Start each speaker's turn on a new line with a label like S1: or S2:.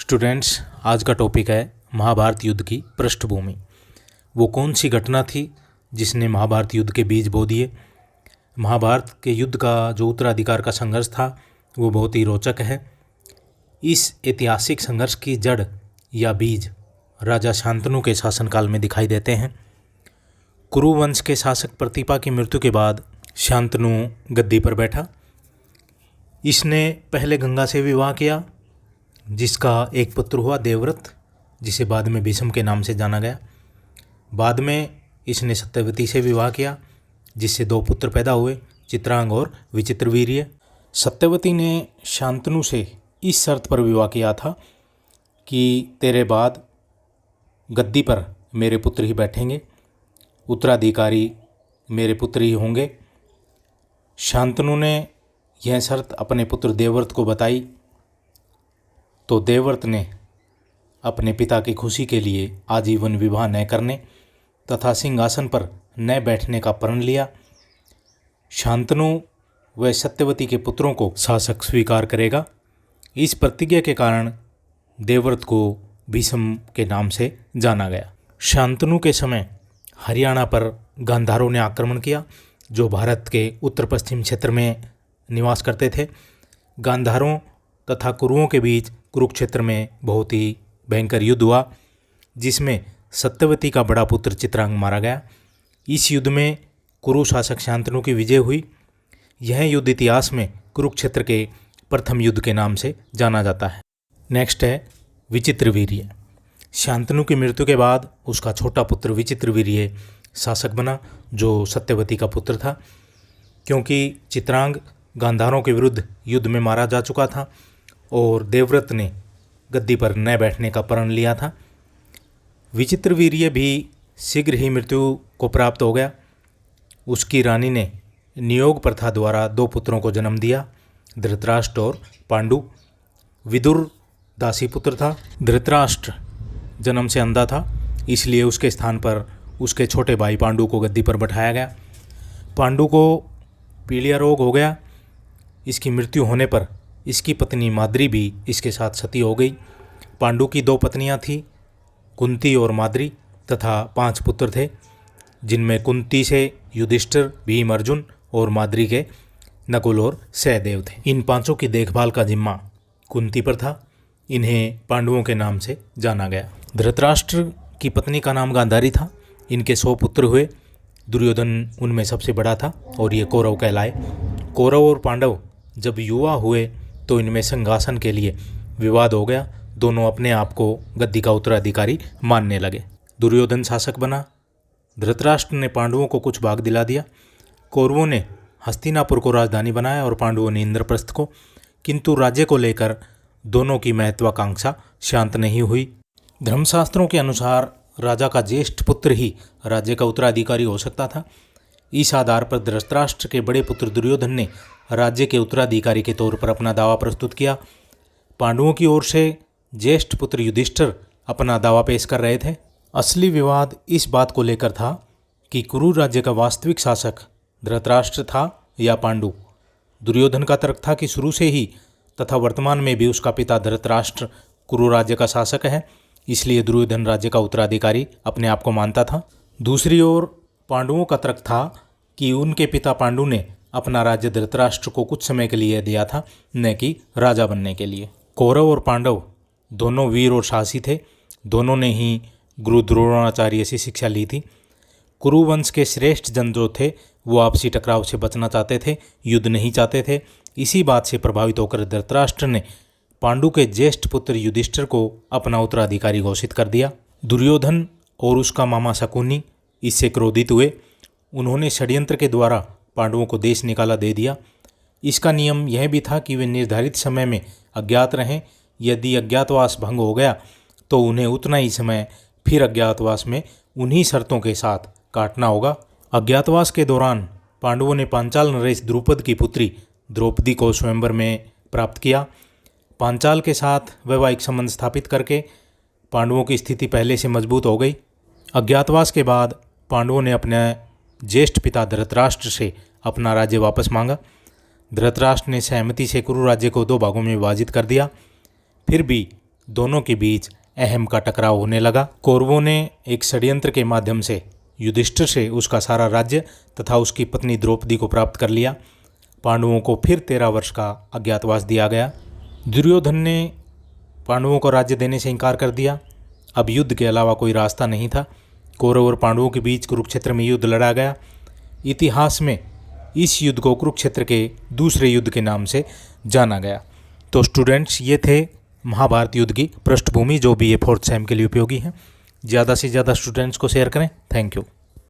S1: Students, आज का topic है महाभारत युद्ध की पृष्ठभूमि। वो कौन सी घटना थी जिसने महाभारत युद्ध के बीज बो दिए। महाभारत के युद्ध का जो उत्तराधिकार का संघर्ष था वो बहुत ही रोचक है। इस ऐतिहासिक संघर्ष की जड़ या बीज राजा शांतनु के शासनकाल में दिखाई देते हैं। कुरु वंश के शासक प्रतिपा की मृत्यु के बाद शांतनु गद्दी पर बैठा। इसने पहले गंगा से विवाह किया, जिसका एक पुत्र हुआ देवव्रत, जिसे बाद में भीष्म के नाम से जाना गया। बाद में इसने सत्यवती से विवाह किया, जिससे दो पुत्र पैदा हुए, चित्रांग और विचित्रवीर्य। सत्यवती ने शांतनु से इस शर्त पर विवाह किया था कि तेरे बाद गद्दी पर मेरे पुत्र ही बैठेंगे, उत्तराधिकारी मेरे पुत्र ही होंगे। शांतनु ने यह शर्त अपने पुत्र देवव्रत को बताई, तो देवव्रत ने अपने पिता की खुशी के लिए आजीवन विवाह न करने तथा सिंहासन पर न बैठने का प्रण लिया। शांतनु व सत्यवती के पुत्रों को शासक स्वीकार करेगा। इस प्रतिज्ञा के कारण देवव्रत को भीष्म के नाम से जाना गया। शांतनु के समय हरियाणा पर गांधारों ने आक्रमण किया, जो भारत के उत्तर पश्चिम क्षेत्र में निवास करते थे। गांधारों तथा कुरुओं के बीच कुरुक्षेत्र में बहुत ही भयंकर युद्ध हुआ, जिसमें सत्यवती का बड़ा पुत्र चित्रांग मारा गया। इस युद्ध में कुरु शासक शांतनु की विजय हुई। यह युद्ध इतिहास में कुरुक्षेत्र के प्रथम युद्ध के नाम से जाना जाता है। नेक्स्ट है विचित्रवीर्य। शांतनु की मृत्यु के बाद उसका छोटा पुत्र विचित्रवीर्य शासक बना, जो सत्यवती का पुत्र था। क्योंकि चित्रांग गांधारों के विरुद्ध युद्ध में मारा जा चुका था और देवव्रत ने गद्दी पर न बैठने का प्रण लिया था। विचित्रवीर्य भी शीघ्र ही मृत्यु को प्राप्त हो गया। उसकी रानी ने नियोग प्रथा द्वारा दो पुत्रों को जन्म दिया, धृतराष्ट्र और पांडु। विदुर दासी पुत्र था। धृतराष्ट्र जन्म से अंधा था, इसलिए उसके स्थान पर उसके छोटे भाई पांडु को गद्दी पर बैठाया गया। पांडु को पीलिया रोग हो गया। इसकी मृत्यु होने पर इसकी पत्नी माद्री भी इसके साथ सती हो गई। पांडु की दो पत्नियां थीं, कुंती और माद्री, तथा 5 पुत्र थे, जिनमें कुंती से युधिष्ठिर, भीम, अर्जुन और माद्री के नकुल और सहदेव थे। इन 5 की देखभाल का जिम्मा कुंती पर था। इन्हें पांडवों के नाम से जाना गया। धृतराष्ट्र की पत्नी का नाम गांधारी था। इनके 100 पुत्र हुए। दुर्योधन उनमें सबसे बड़ा था और ये कौरव कहलाए। कौरव और पांडव जब युवा हुए तो इनमें सिंहासन के लिए विवाद हो गया। दोनों अपने आप को गद्दी का उत्तराधिकारी मानने लगे। दुर्योधन शासक बना। धृतराष्ट्र ने पांडवों को कुछ भाग दिला दिया। कौरवों ने हस्तिनापुर को राजधानी बनाया और पांडवों ने इंद्रप्रस्थ को। किंतु राज्य को लेकर दोनों की महत्वाकांक्षा शांत नहीं हुई। धर्मशास्त्रों के अनुसार राजा का ज्येष्ठ पुत्र ही राज्य का उत्तराधिकारी हो सकता था। इस आधार पर धृतराष्ट्र के बड़े पुत्र दुर्योधन ने राज्य के उत्तराधिकारी के तौर पर अपना दावा प्रस्तुत किया। पांडवों की ओर से ज्येष्ठ पुत्र युधिष्ठिर अपना दावा पेश कर रहे थे। असली विवाद इस बात को लेकर था कि कुरु राज्य का वास्तविक शासक धृतराष्ट्र था या पांडु। दुर्योधन का तर्क था कि शुरू से ही तथा वर्तमान में भी उसका पिता धृतराष्ट्र कुरु राज्य का शासक है, इसलिए दुर्योधन राज्य का उत्तराधिकारी अपने आप को मानता था। दूसरी ओर पांडवों का तर्क था कि उनके पिता पांडु ने अपना राज्य धृतराष्ट्र को कुछ समय के लिए दिया था, न कि राजा बनने के लिए। कौरव और पांडव दोनों वीर और साहसी थे। दोनों ने ही गुरु द्रोणाचार्य से शिक्षा ली थी। कुरु वंश के श्रेष्ठ जन जो थे वो आपसी टकराव से बचना चाहते थे, युद्ध नहीं चाहते थे। इसी बात से प्रभावित होकर धृतराष्ट्र ने पांडु के ज्येष्ठ पुत्र युधिष्ठिर को अपना उत्तराधिकारी घोषित कर दिया। दुर्योधन और उसका मामा शकुनी इससे क्रोधित हुए। उन्होंने षड्यंत्र के द्वारा पांडवों को देश निकाला दे दिया। इसका नियम यह भी था कि वे निर्धारित समय में अज्ञात रहें। यदि अज्ञातवास भंग हो गया तो उन्हें उतना ही समय फिर अज्ञातवास में उन्हीं शर्तों के साथ काटना होगा। अज्ञातवास के दौरान पांडवों ने पांचाल नरेश द्रुपद की पुत्री द्रौपदी को स्वयंवर में प्राप्त किया। पांचाल के साथ वैवाहिक संबंध स्थापित करके पांडवों की स्थिति पहले से मजबूत हो गई। अज्ञातवास के बाद पांडवों ने अपने ज्येष्ठ पिता धृतराष्ट्र से अपना राज्य वापस मांगा। धृतराष्ट्र ने सहमति से कुरु राज्य को 2 भागों में विभाजित कर दिया। फिर भी दोनों के बीच अहम का टकराव होने लगा। कौरवों ने एक षड्यंत्र के माध्यम से युधिष्ठिर से उसका सारा राज्य तथा उसकी पत्नी द्रौपदी को प्राप्त कर लिया। पांडवों को फिर 13 वर्ष का अज्ञातवास दिया गया। दुर्योधन ने पांडवों को राज्य देने से इनकार कर दिया। अब युद्ध के अलावा कोई रास्ता नहीं था। कौरव और पांडवों के बीच कुरुक्षेत्र में युद्ध लड़ा गया। इतिहास में इस युद्ध को कुरुक्षेत्र के दूसरे युद्ध के नाम से जाना गया। तो स्टूडेंट्स, ये थे महाभारत युद्ध की पृष्ठभूमि, जो भी ये 4th सेम के लिए उपयोगी है। ज़्यादा से ज़्यादा स्टूडेंट्स को शेयर करें। Thank you.